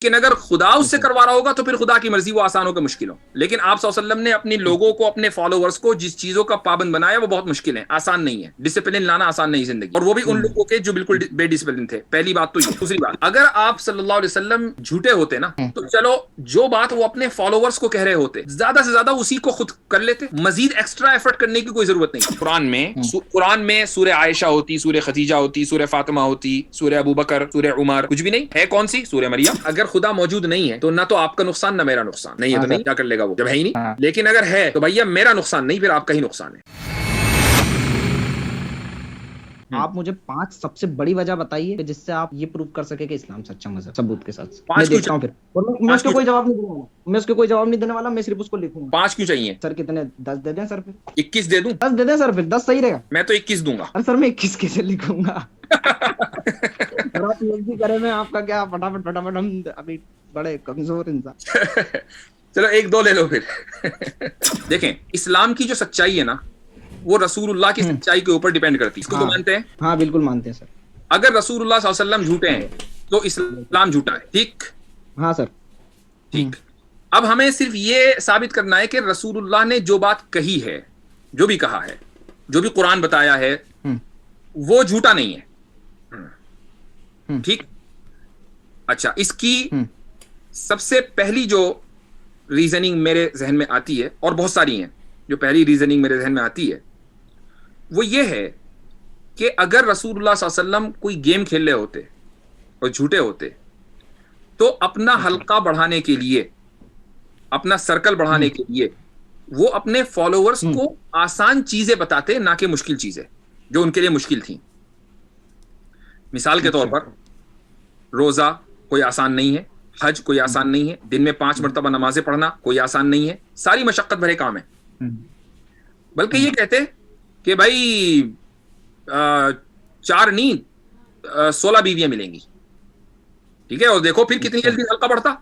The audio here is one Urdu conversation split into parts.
لیکن اگر خدا اس سے کروا رہا ہوگا تو پھر خدا کی مرضی وہ آسان ہو کہ مشکل ہو. لیکن آپ صلی اللہ علیہ وسلم نے اپنے لوگوں کو, اپنے فالوورز کو جس چیزوں کا پابند بنایا وہ بہت مشکل ہے, آسان نہیں ہے. ڈسپلن لانا آسان نہیں زندگی, اور وہ بھی ان لوگوں کے جو بالکل بے ڈسپلن تھے. پہلی بات تو یہ. دوسری بات, اگر آپ صلی اللہ علیہ وسلم جھوٹے ہوتے نا تو چلو جو بات وہ اپنے فالوورز کو کہہ رہے ہوتے زیادہ سے زیادہ اسی کو خود کر لیتے, مزید ایکسٹرا ایفرٹ کرنے کی کوئی ضرورت نہیں. قرآن میں سورہ عائشہ ہوتی, سورہ خدیجہ ہوتی, سورہ فاطمہ ہوتی, سورہ ابو بکر, سورہ عمر, کچھ بھی نہیں ہے. کون سی؟ سورہ مریم. اگر خدا موجود نہیں ہے تو نہ تو آپ کا نقصان نہ میرا نقصان. نہیں ہے تو نہیں, کیا کر لے گا وہ جب ہے ہی نہیں. لیکن اگر ہے تو بھیا میرا نقصان نہیں, پھر آپ کا ہی نقصان ہے. آپ مجھے 5 سب سے بڑی وجہ بتائیے جس سے آپ یہ پروف کر سکے کہ اسلام سچا مذہب, ثبوت کے ساتھ. میں دیکھتا ہوں پھر, میں اس کو کوئی جواب نہیں دوں گا, میں اس کو کوئی جواب نہیں دینے والا, میں صرف اس کو لکھوں گا. 5 کیوں چاہیے سر کتنے؟ 10 دے دیں سر, پھر 21 دے دوں. 10 دے دیں سر, پھر 10 صحیح رہے گا. میں تو 21 دوں گا. سر میں 21 کیسے لکھوں گا؟ آپ جلدی کریں, میں آپ کا کیا فٹافٹ ہم ابھی بڑے کمزور انسان. چلو 1-2 لے لو پھر. دیکھیں اسلام کی جو سچائی ہے نا وہ رسول اللہ کی سچائی کے اوپر ڈیپینڈ کرتی ہے. اس کو تو مانتے ہیں؟ ہاں بالکل مانتے ہیں سر. اگر رسول اللہ صلی اللہ علیہ وسلم جھوٹے ہیں تو اسلام جھوٹا ہے. ٹھیک. ہاں سر. ٹھیک. اب ہمیں صرف یہ ثابت کرنا ہے کہ رسول اللہ نے جو بات کہی ہے, جو بھی کہا ہے, جو بھی قرآن بتایا ہے وہ جھوٹا نہیں ہے. ٹھیک. اچھا, اس کی سب سے پہلی جو ریزننگ میرے ذہن میں آتی ہے, اور بہت ساری ہیں, جو پہلی ریزننگ میرے ذہن میں آتی ہے وہ یہ ہے کہ اگر رسول اللہ صلی اللہ علیہ وسلم کوئی گیم کھیل رہے ہوتے اور جھوٹے ہوتے تو اپنا حلقہ بڑھانے کے لیے, اپنا سرکل بڑھانے کے لیے وہ اپنے فالوورز کو آسان چیزیں بتاتے, نہ کہ مشکل چیزیں جو ان کے لیے مشکل تھیں. مثال کے طور پر روزہ کوئی آسان نہیں ہے, حج کوئی آسان نہیں ہے, دن میں 5 مرتبہ نمازیں پڑھنا کوئی آسان نہیں ہے, ساری مشقت بھرے کام ہے. بلکہ یہ کہتے کہ بھائی 4 نہیں 16 بیویاں ملیں گی. ٹھیک ہے, اور دیکھو پھر کتنی جلدی حلقہ بڑھتا.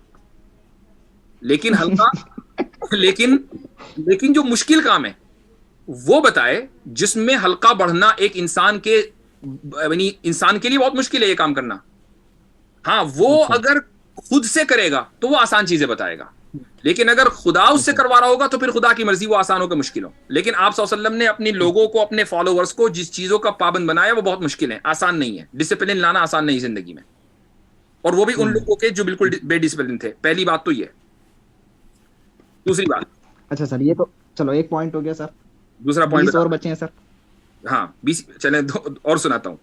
لیکن حلقہ لیکن جو مشکل کام ہے وہ بتائے جس میں حلقہ بڑھنا ایک انسان کے, یعنی انسان کے لیے بہت مشکل ہے یہ کام کرنا. ہاں وہ اگر خود سے کرے گا تو وہ آسان چیزیں بتائے گا, لیکن اگر خدا اس سے کروا رہا ہوگا تو پھر خدا کی مرضی وہ آسان ہو کہ مشکل ہو. لیکن آپ صلی اللہ علیہ وسلم نے اپنے لوگوں کو, اپنے فالوورز کو جس چیزوں کا پابند بنایا وہ بہت مشکل ہے, آسان نہیں ہے. ڈسپلن لانا آسان نہیں زندگی میں, اور وہ بھی ان لوگوں کے جو بالکل بے ڈسپلن تھے. پہلی بات تو یہ. دوسری بات, اچھا سر یہ تو چلو ایک پوائنٹ ہو گیا سر. دوسرا پوائنٹ 20 اور بچے ہیں سر. ہاں 20 چلیں اور سناتا ہوں.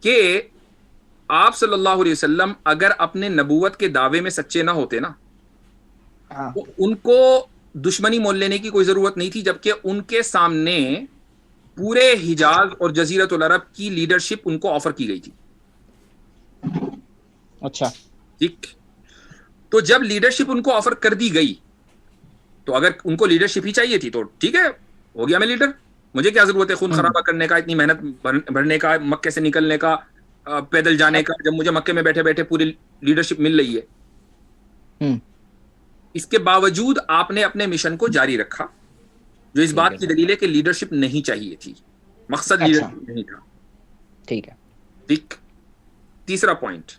کہ آپ صلی اللہ علیہ وسلم اگر اپنے نبوت کے دعوے میں سچے نہ ہوتے نا تو ان کو دشمنی مول لینے کی کوئی ضرورت نہیں تھی, جبکہ ان کے سامنے پورے حجاز اور جزیرۃ العرب کی لیڈرشپ ان کو آفر کی گئی تھی. اچھا ٹھیک. تو جب لیڈرشپ ان کو آفر کر دی گئی تو اگر ان کو لیڈرشپ ہی چاہیے تھی تو ٹھیک ہے, ہو گیا میں لیڈر, مجھے کیا ضرورت ہے خون خرابہ کرنے کا, اتنی محنت بھرنے کا, مکے سے نکلنے کا, پیدل جانے کا, جب مجھے مکے میں بیٹھے بیٹھے پوری لیڈرشپ مل رہی ہے. اس کے باوجود آپ نے اپنے مشن کو جاری رکھا, جو اس بات کی دلیل ہے کہ لیڈرشپ نہیں چاہیے تھی, مقصد لیڈرشپ نہیں تھا. ٹھیک ہے. ٹھیک. تیسرا پوائنٹ,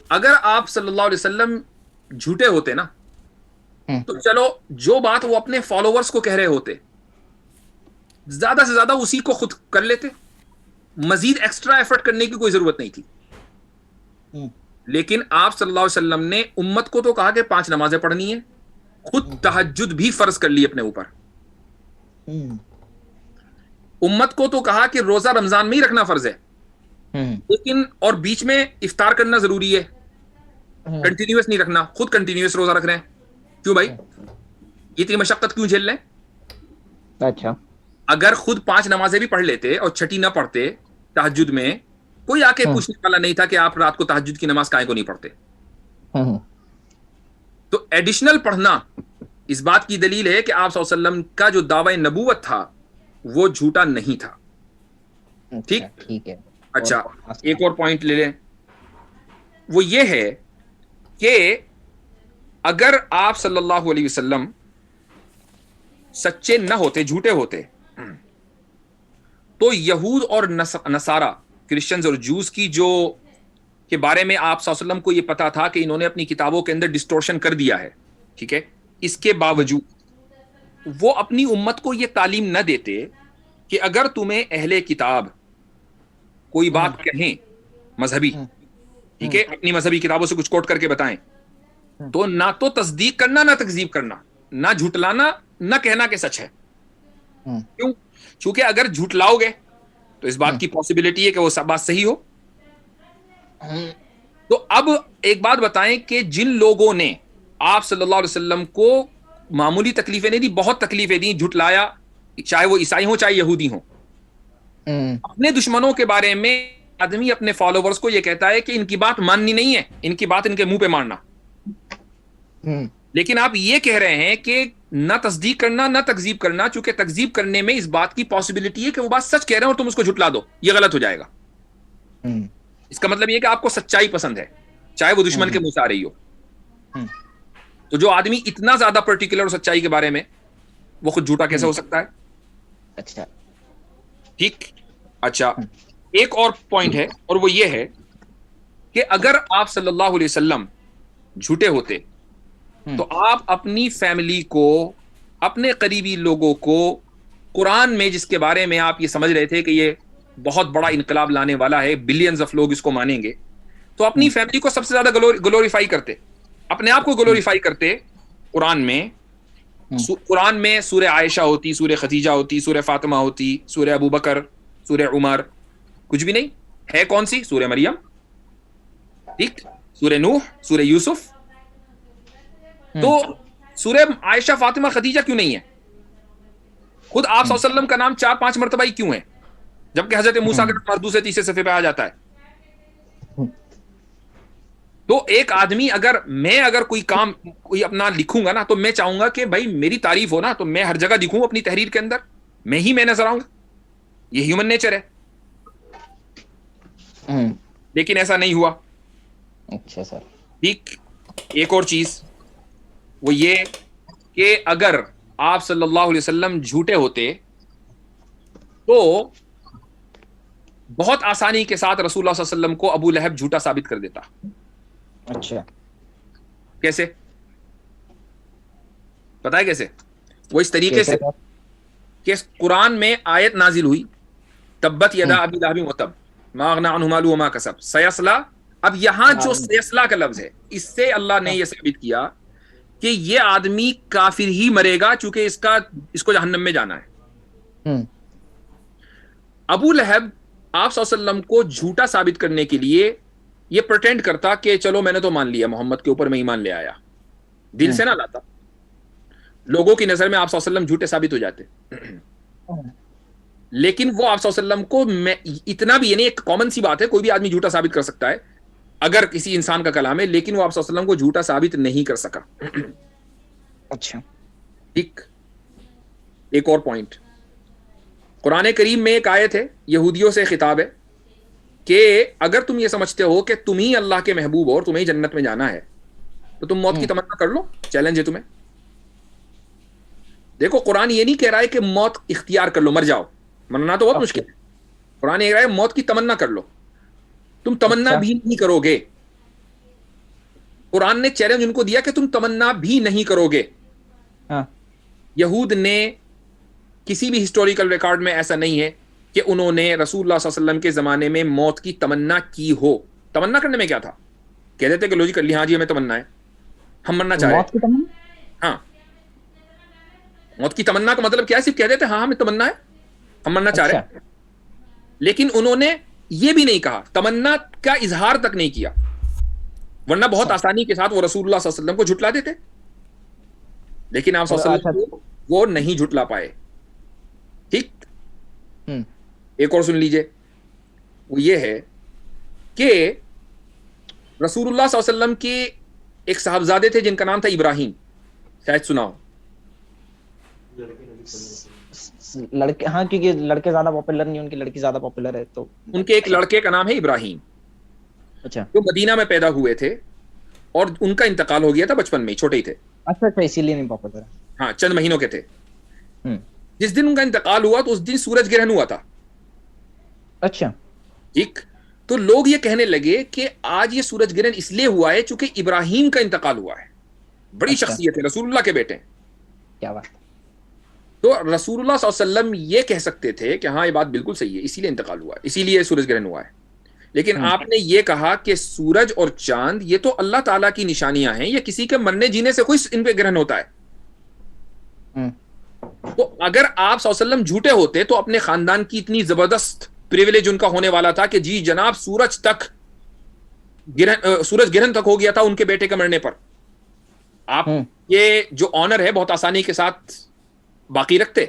اگر آپ صلی اللہ علیہ وسلم جھوٹے ہوتے نا تو چلو جو بات وہ اپنے فالوورز کو کہہ رہے ہوتے زیادہ سے زیادہ اسی کو خود کر لیتے, مزید ایکسٹرا ایفرٹ کرنے کی کوئی ضرورت نہیں تھی. لیکن آپ صلی اللہ علیہ وسلم نے امت کو تو کہا کہ 5 نمازیں پڑھنی ہے, خود تہجد بھی فرض کر لی اپنے اوپر. امت کو تو کہا کہ روزہ رمضان میں ہی رکھنا فرض ہے, لیکن اور بیچ میں افطار کرنا ضروری ہے, کنٹینیوس نہیں رکھنا. خود کنٹینیوس روزہ رکھ رہے ہیں. کیوں بھائی اتنی مشقت کیوں جھیل لیں؟ اچھا اگر خود 5 نمازیں بھی پڑھ لیتے اور چھٹی نہ پڑھتے تہجد میں, کوئی آ کے پوچھنے والا نہیں تھا کہ آپ رات کو تہجد کی نماز کائیں کو نہیں پڑھتے. تو ایڈیشنل پڑھنا اس بات کی دلیل ہے کہ آپ صلی اللہ علیہ وسلم کا جو دعوی نبوت تھا وہ جھوٹا نہیں تھا. ٹھیک ہے. اچھا ایک اور پوائنٹ لے لیں, وہ یہ ہے کہ اگر آپ صلی اللہ علیہ وسلم سچے نہ ہوتے, جھوٹے ہوتے, تو یہود اور نصارہ کرسچنز اور جوز کی جو کے بارے میں آپ صلی اللہ علیہ وسلم کو یہ پتا تھا کہ انہوں نے اپنی کتابوں کے اندر ڈسٹورشن کر دیا ہے, ٹھیک ہے, اس کے باوجود وہ اپنی امت کو یہ تعلیم نہ دیتے کہ اگر تمہیں اہل کتاب کوئی بات کہیں مذہبی, ٹھیک ہے, اپنی مذہبی کتابوں سے کچھ کوٹ کر کے بتائیں, تو نہ تو تصدیق کرنا نہ تکذیب کرنا, نہ جھٹلانا نہ کہنا کہ سچ ہے. کیوں؟ چونکہ اگر جھٹلاؤ گے تو اس بات کی پاسبلٹی ہے کہ وہ بات صحیح ہو. تو اب ایک بات بتائیں کہ جن لوگوں نے آپ صلی اللہ علیہ وسلم کو معمولی تکلیفیں نہیں دی, بہت تکلیفیں دی, جھٹلایا, چاہے وہ عیسائی ہوں چاہے یہودی ہوں, اپنے دشمنوں کے بارے میں آدمی اپنے فالوورز کو یہ کہتا ہے کہ ان کی بات ماننی نہیں ہے, ان کی بات ان کے منہ پہ مارنا. لیکن آپ یہ کہہ رہے ہیں کہ نہ تصدیق کرنا نہ تکذیب کرنا, چونکہ تکذیب کرنے میں اس بات کی پاسبلٹی ہے کہ وہ بات سچ کہہ رہے ہیں اور تم اس کو جھٹلا دو, یہ غلط ہو جائے گا. اس کا مطلب یہ کہ آپ کو سچائی پسند ہے چاہے وہ دشمن کے منہ سے آ رہی ہو. تو جو آدمی اتنا زیادہ پرٹیکولر سچائی کے بارے میں, وہ خود جھوٹا کیسے ہو سکتا ہے؟ اچھا ٹھیک. اچھا, ایک اور پوائنٹ ہے, اور وہ یہ ہے کہ اگر آپ صلی اللہ علیہ وسلم جھوٹے ہوتے تو آپ اپنی فیملی کو, اپنے قریبی لوگوں کو قرآن میں جس کے بارے میں آپ یہ سمجھ رہے تھے کہ یہ بہت بڑا انقلاب لانے والا ہے, بلینز آف لوگ اس کو مانیں گے, تو اپنی فیملی کو سب سے زیادہ گلوریفائی کرتے, اپنے آپ کو گلوریفائی کرتے. قرآن میں سورہ عائشہ ہوتی, سورہ خدیجہ ہوتی, سورہ فاطمہ ہوتی, سورہ ابو بکر, سورہ عمر, کچھ بھی نہیں ہے. کون سی؟ سورہ مریم, ٹھیک, سورہ نوح, سورہ یوسف. تو سورہ عائشہ, فاطمہ, خدیجہ کیوں نہیں ہے؟ خود آپ صلی اللہ علیہ وسلم کا نام 4-5 مرتبہ ہی کیوں ہے, جبکہ حضرت موسیٰ کا نام دوسرے تیسرے صفحے پہ آ جاتا ہے؟ تو ایک آدمی اگر کوئی کام کوئی اپنا لکھوں گا نا, تو میں چاہوں گا کہ بھائی میری تعریف ہو نا, تو میں ہر جگہ دکھوں اپنی تحریر کے اندر, میں نظر آؤں گا. یہ ہیومن نیچر ہے. لیکن ایسا نہیں ہوا. اچھا سر. ٹھیک. ایک اور چیز وہ یہ کہ اگر آپ صلی اللہ علیہ وسلم جھوٹے ہوتے تو بہت آسانی کے ساتھ رسول اللہ صلی اللہ علیہ وسلم کو ابو لہب جھوٹا ثابت کر دیتا. اچھا, کیسے پتا ہے کیسے؟ وہ اس طریقے سے کہ قرآن میں آیت نازل ہوئی, تبت یدا ابی لہب وتب ما اغنی عنہ مالہ وما کسب سیصلی. اب یہاں جو سیصلی کا لفظ ہے, اس سے اللہ نے یہ ثابت کیا کہ یہ آدمی کافر ہی مرے گا, چونکہ اس کو جہنم میں جانا ہے. ابو لہب آپ صلی اللہ علیہ وسلم کو جھوٹا ثابت کرنے کے لیے یہ پرٹینڈ کرتا کہ چلو میں نے تو مان لیا, محمد کے اوپر میں ایمان لے آیا, دل سے نہ لاتا. لوگوں کی نظر میں آپ صلی اللہ علیہ وسلم جھوٹے ثابت ہو جاتے. لیکن وہ آپ صلی اللہ علیہ وسلم کو اتنا بھی, یعنی ایک کامن سی بات ہے, کوئی بھی آدمی جھوٹا ثابت کر سکتا ہے اگر کسی انسان کا کلام ہے, لیکن وہ آپ صلی اللہ علیہ وسلم کو جھوٹا ثابت نہیں کر سکا. اچھا ٹھیک. ایک اور پوائنٹ, قرآن کریم میں ایک آیت ہے, یہودیوں سے خطاب ہے کہ اگر تم یہ سمجھتے ہو کہ تم ہی اللہ کے محبوب ہو اور تمہیں جنت میں جانا ہے, تو تم موت کی تمنا کر لو, چیلنج ہے تمہیں. دیکھو قرآن یہ نہیں کہہ رہا ہے کہ موت اختیار کر لو, مر جاؤ, مرنا تو بہت مشکل ہے. قرآن یہ کہہ رہا ہے موت کی تمنا کر لو, تم تمنا بھی نہیں کرو گے. قرآن نے چیلنج ان کو دیا کہ تم تمنا بھی نہیں کرو گے. یہود نے کسی بھی ہسٹوریکل ریکارڈ میں ایسا نہیں ہے کہ انہوں نے رسول اللہ صلی اللہ علیہ وسلم کے زمانے میں موت کی تمنا کی ہو. تمنا کرنے میں کیا تھا؟ کہہ دیتے کہ لو جی کر لی, ہاں جی ہمیں تمنا ہے, ہم مرنا چاہ رہے ہیں. ہاں, موت کی تمنا کا مطلب کیا ہے؟ صرف کہہ دیتے ہاں ہمیں تمنا ہے, ہم مرنا چاہ رہے ہیں. لیکن انہوں نے یہ بھی نہیں کہا, تمنا کا اظہار تک نہیں کیا, ورنہ بہت آسانی کے ساتھ وہ رسول اللہ صلی اللہ علیہ وسلم کو جھٹلا دیتے. لیکن آپ صلی اللہ علیہ وسلم وہ نہیں جھٹلا پائے. ٹھیک. ایک اور سن لیجئے, وہ یہ ہے کہ رسول اللہ صلی اللہ علیہ وسلم کے ایک صاحبزادے تھے جن کا نام تھا ابراہیم, شاید سنا ہو. لڑکے, ہاں, کیونکہ لڑکے زیادہ پاپولر نہیں, ان کی لڑکی زیادہ پاپولر ہے. تو ان کے ایک لڑکے کا نام ہے ابراہیم. اچھا. جو مدینہ میں پیدا ہوئے تھے اور ان کا انتقال ہو گیا تھا بچپن میں, چھوٹے ہی تھے. اچھا اچھا, اسی لیے نہیں پاپولر. ہاں, چند مہینوں کے تھے. جس دن ان کا انتقال ہوا تو اس دن سورج گرہن ہوا تھا. اچھا ٹھیک. تو لوگ یہ کہنے لگے کہ آج یہ سورج گرہن اس لیے ہوا ہے چونکہ ابراہیم کا انتقال ہوا ہے. بڑی اچھا شخصیت ہے, رسول اللہ کے بیٹے ہیں. کیا بات ہے. تو رسول اللہ صلی اللہ علیہ وسلم یہ کہہ سکتے تھے کہ ہاں یہ بات بالکل صحیح ہے, اسی لیے انتقال ہوا ہے, اسی لیے سورج گرہن ہوا ہے. لیکن آپ نے یہ کہا کہ سورج اور چاند یہ تو اللہ تعالیٰ کی نشانیاں ہیں, یہ کسی کے مرنے جینے سے کوئی ان پہ گرہن ہوتا ہے. تو اگر آپ صلی اللہ علیہ وسلم جھوٹے ہوتے تو اپنے خاندان کی اتنی زبردست پریویلیج ان کا ہونے والا تھا کہ جی جناب سورج گرہن تک ہو گیا تھا ان کے بیٹے کے مرنے پر. آپ یہ جو آنر ہے بہت آسانی کے ساتھ باقی رکھتے,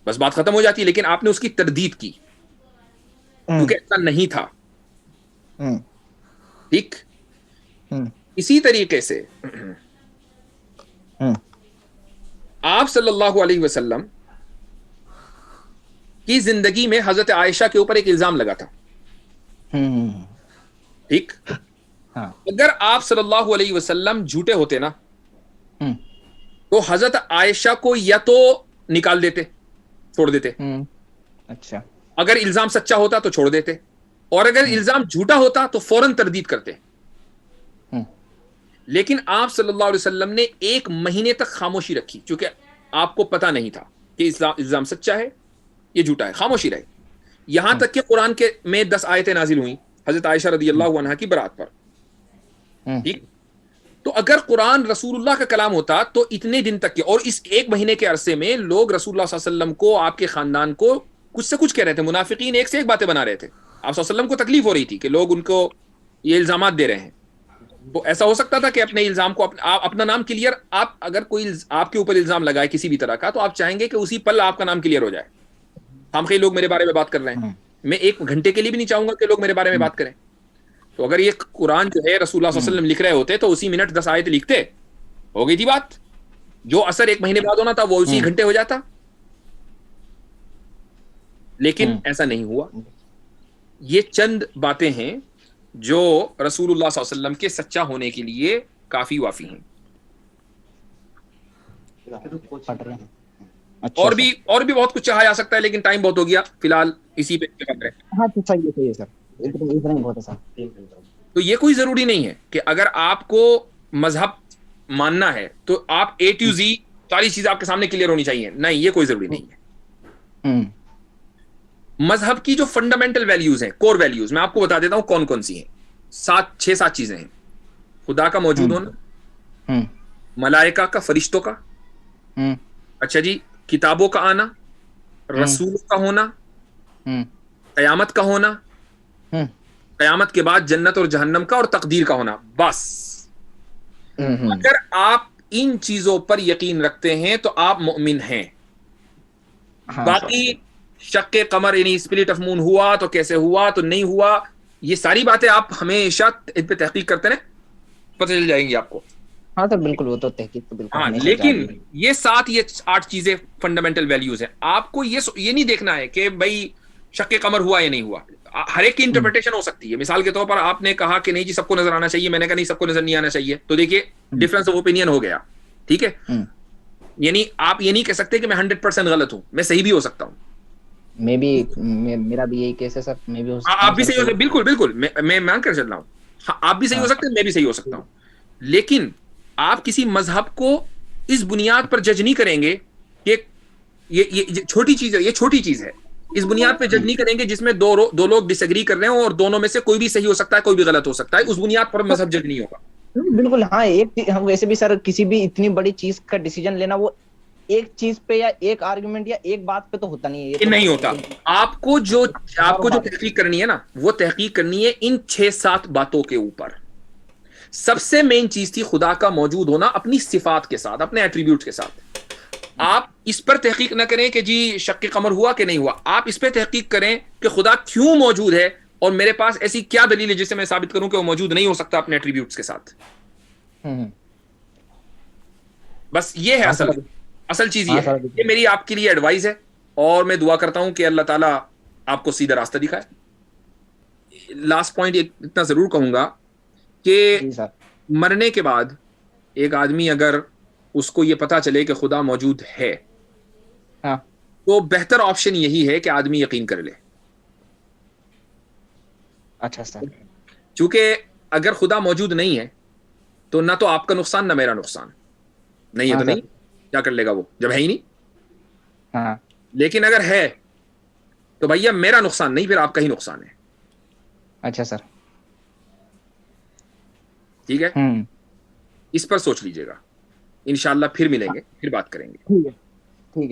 بس بات ختم ہو جاتی. لیکن آپ نے اس کی تردید کی کیونکہ ایسا نہیں تھا. ٹھیک. اسی طریقے سے آپ صلی اللہ علیہ وسلم کی زندگی میں حضرت عائشہ کے اوپر ایک الزام لگا تھا. ٹھیک. اگر آپ صلی اللہ علیہ وسلم جھوٹے ہوتے نا تو حضرت عائشہ کو یا تو نکال دیتے, چھوڑ دیتے. اچھا. اگر الزام سچا ہوتا تو چھوڑ دیتے, اور اگر الزام جھوٹا ہوتا تو فوراً تردید کرتے. لیکن آپ صلی اللہ علیہ وسلم نے 1 مہینے تک خاموشی رکھی کیونکہ آپ کو پتا نہیں تھا کہ الزام سچا ہے یہ جھوٹا ہے. خاموشی رہی یہاں تک کہ قرآن کے میں 10 آیتیں نازل ہوئیں حضرت عائشہ رضی اللہ عنہا کی برات پر. ٹھیک. تو اگر قرآن رسول اللہ کا کلام ہوتا تو اتنے دن تک کے, اور اس 1 مہینے کے عرصے میں لوگ رسول اللہ صلی اللہ علیہ وسلم کو, آپ کے خاندان کو کچھ سے کچھ کہہ رہے تھے. منافقین ایک سے ایک باتیں بنا رہے تھے. آپ صلی اللہ علیہ وسلم کو تکلیف ہو رہی تھی کہ لوگ ان کو یہ الزامات دے رہے ہیں. تو ایسا ہو سکتا تھا کہ اپنے الزام کو اپنا نام کلیئر, آپ اگر کوئی آپ کے اوپر الزام لگائے کسی بھی طرح کا تو آپ چاہیں گے کہ اسی پل آپ کا نام کلیئر ہو جائے. ہم کئی لوگ میرے بارے میں بات کر رہے ہیں, میں 1 گھنٹے کے لیے بھی نہیں چاہوں گا کہ لوگ میرے بارے میں بات کریں. تو اگر یہ قرآن جو ہے رسول اللہ صلی اللہ علیہ وسلم لکھ رہے ہوتے تو اسی منٹ 10 آیت لکھتے, ہو گئی تھی بات. جو اثر 1 مہینے بعد ہونا تھا وہ اسی گھنٹے ہو جاتا. لیکن ایسا نہیں ہوا. یہ چند باتیں ہیں جو رسول اللہ صلی اللہ علیہ وسلم کے سچا ہونے کے لیے کافی وافی ہیں. اور بھی بہت کچھ چاہا جا سکتا ہے لیکن ٹائم بہت ہو گیا, فی الحال اسی پہ اتفاق رہے. ہاں صحیح ہے سر, اتنا ہی بہت ہے سر. تو یہ کوئی ضروری نہیں ہے کہ اگر آپ کو مذہب ماننا ہے تو آپ A to Z ساری چیزیں آپ کے سامنے کلیئر ہونی چاہیے. نہیں, یہ کوئی ضروری نہیں ہے. مذہب کی جو فنڈامنٹل ویلیوز ہیں, کور ویلیوز, میں آپ کو بتا دیتا ہوں کون کون سی ہیں. 6-7 چیزیں ہیں. خدا کا موجود ہونا, ملائکہ کا, فرشتوں کا, اچھا جی, کتابوں کا آنا, رسول کا ہونا, قیامت کا ہونا, قیامت کے بعد جنت اور جہنم کا اور تقدیر کا ہونا. بس اگر آپ ان چیزوں پر یقین رکھتے ہیں تو آپ مومن ہیں. باقی شق قمر یعنی اسپلٹ آف مون ہوا تو کیسے ہوا تو نہیں ہوا, یہ ساری باتیں آپ ہمیشہ ان پہ تحقیق کرتے رہیں, پتہ چل جائیں گی آپ کو. ہاں سر بالکل, وہ تو تحقیق تو بالکل. ہاں لیکن یہ 8 چیزیں فنڈامنٹل ویلیوز ہیں. آپ کو یہ نہیں دیکھنا ہے کہ بھائی شق قمر ہوا یا نہیں ہوا. ہر ایک کی انٹرپریٹیشن ہو سکتی ہے. مثال کے طور پر آپ نے کہا کہ نہیں جی سب کو نظر آنا چاہیے, میں نے کہا نہیں سب کو نظر نہیں آنا چاہیے, تو دیکھیے ڈفرنس آف اوپینین ہو گیا. ٹھیک ہے, یعنی آپ یہ نہیں کہہ سکتے کہ میں 100% غلط ہوں, میں صحیح بھی ہو سکتا ہوں. میں بھی, میرا بھی یہی کیس ہے سر, میں بھی ہو سکتا ہوں. آپ بھی صحیح ہو سکتے, بالکل میں مان کر چل رہا ہوں. آپ بھی صحیح ہو سکتے ہیں, میں بھی صحیح ہو سکتا ہوں. لیکن آپ کسی مذہب کو اس بنیاد پر جج نہیں کریں گے کہ یہ چھوٹی چیز ہے, یہ چھوٹی چیز ہے, اس بنیاد پہ جج نہیں کریں گے جس میں دو لوگ ڈس ایگری کر رہے ہوں اور دونوں میں سے کوئی بھی صحیح ہو سکتا ہے کوئی بھی غلط ہو سکتا ہے. اس بنیاد پر مذہب جج نہیں ہوگا. بالکل. ہاں ایک ویسے بھی سر کسی بھی اتنی بڑی چیز کا ڈیسیجن لینا وہ ایک چیز پہ یا ایک آرگومنٹ یا ایک بات پہ تو ہوتا نہیں ہے. یہ نہیں ہوتا. آپ کو جو تحقیق کرنی ہے نا, وہ تحقیق کرنی ہے ان 6-7 باتوں کے اوپر. سب سے مین چیز تھی خدا کا موجود ہونا اپنی صفات کے ساتھ, اپنے ایٹریبیوٹ کے ساتھ. آپ اس پر تحقیق نہ کریں کہ جی شق قمر ہوا کہ نہیں ہوا, آپ اس پہ تحقیق کریں کہ خدا کیوں موجود ہے اور میرے پاس ایسی کیا دلیل ہے جس سے میں ثابت کروں کہ وہ موجود نہیں ہو سکتا اپنے ایٹریبیوٹس کے ساتھ. بس یہ ہے اصل چیز. یہ میری آپ کے لیے ایڈوائز ہے, اور میں دعا کرتا ہوں کہ اللہ تعالیٰ آپ کو سیدھا راستہ دکھائے. لاسٹ پوائنٹ اتنا ضرور کہوں گا کہ مرنے کے بعد ایک آدمی اگر اس کو یہ پتا چلے کہ خدا موجود ہے تو بہتر آپشن یہی ہے کہ آدمی یقین کر لے. اچھا سر. چونکہ اگر خدا موجود نہیں ہے تو نہ تو آپ کا نقصان نہ میرا نقصان. نہیں ہے تو نہیں, کیا کر لے گا وہ جب ہے ہی نہیں. ہاں. لیکن اگر ہے تو بھیا میرا نقصان نہیں, پھر آپ کا ہی نقصان ہے. اچھا سر. ٹھیک ہے, اس پر سوچ لیجئے گا. انشاءاللہ پھر ملیں گے, پھر بات کریں گے. ٹھیک ہے, ٹھیک ہے.